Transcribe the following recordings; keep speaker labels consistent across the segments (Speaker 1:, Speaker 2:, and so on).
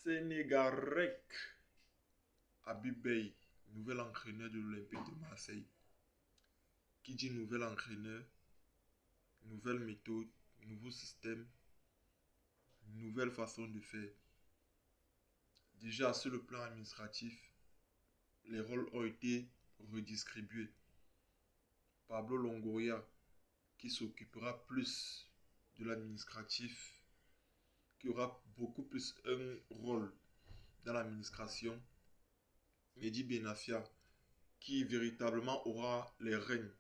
Speaker 1: Sénégarec Habib Beye, nouvel entraîneur de l'Olympique de Marseille. Qui dit nouvel entraîneur, nouvelle méthode, nouveau système, nouvelle façon de faire. Déjà sur le plan administratif, les rôles ont été redistribués. Pablo Longoria, qui s'occupera plus de l'administratif, qui aura beaucoup plus un rôle dans l'administration. Mehdi Benafia, qui véritablement aura les rênes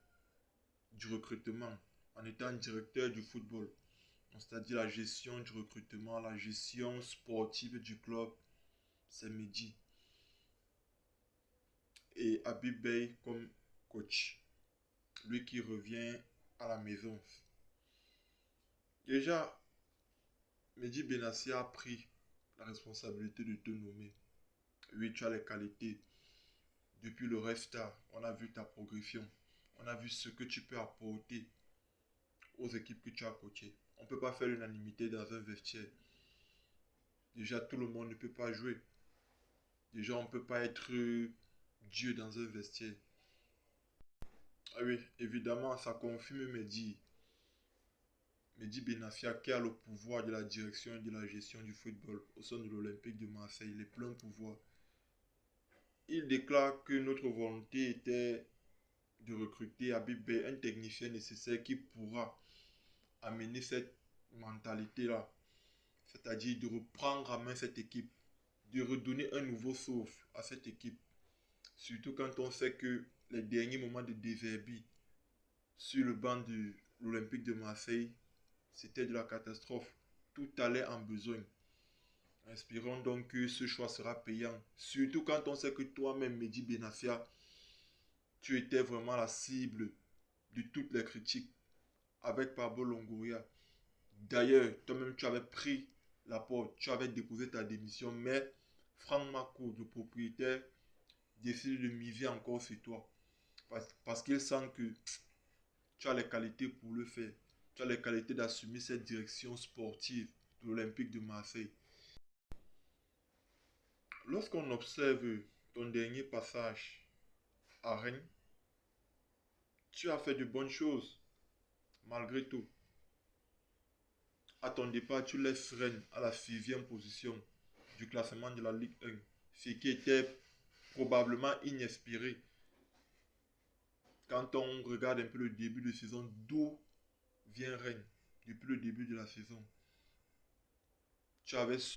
Speaker 1: du recrutement en étant directeur du football. C'est-à-dire la gestion du recrutement, la gestion sportive du club, c'est Mehdi. Et Habib Beye comme coach, lui qui revient à la maison. Déjà, Mehdi Benassia a pris la responsabilité de te nommer. Oui, tu as les qualités. Depuis le Resta, on a vu ta progression. On a vu ce que tu peux apporter aux équipes que tu as coachées. On ne peut pas faire l'unanimité dans un vestiaire. Déjà, tout le monde ne peut pas jouer. Déjà, on ne peut pas être Dieu dans un vestiaire. Ah oui, évidemment, ça confirme Mehdi Benafia qui a le pouvoir de la direction et de la gestion du football au sein de l'Olympique de Marseille, les pleins pouvoirs. Il déclare que notre volonté était de recruter Habib Beye, un technicien nécessaire qui pourra amener cette mentalité-là, c'est-à-dire de reprendre en main cette équipe, de redonner un nouveau souffle à cette équipe. Surtout quand on sait que les derniers moments de Deverby sur le banc de l'Olympique de Marseille, c'était de la catastrophe. Tout allait en besoin. Espérons donc que ce choix sera payant. Surtout quand on sait que toi-même, Mehdi Benafia, tu étais vraiment la cible de toutes les critiques avec Pablo Longoria. D'ailleurs, toi-même, tu avais pris la porte, tu avais déposé ta démission, mais Franck Macour, le propriétaire, décide de miser encore sur toi. Parce qu'il sent que tu as les qualités pour le faire. Tu as les qualités d'assumer cette direction sportive de l'Olympique de Marseille. Lorsqu'on observe ton dernier passage à Rennes, tu as fait de bonnes choses, malgré tout. À ton départ, tu laisses Rennes à la 6e position du classement de la Ligue 1, ce qui était probablement inespéré. Quand on regarde un peu le début de saison, d'où vient Rennes depuis le début de la saison. Tu avais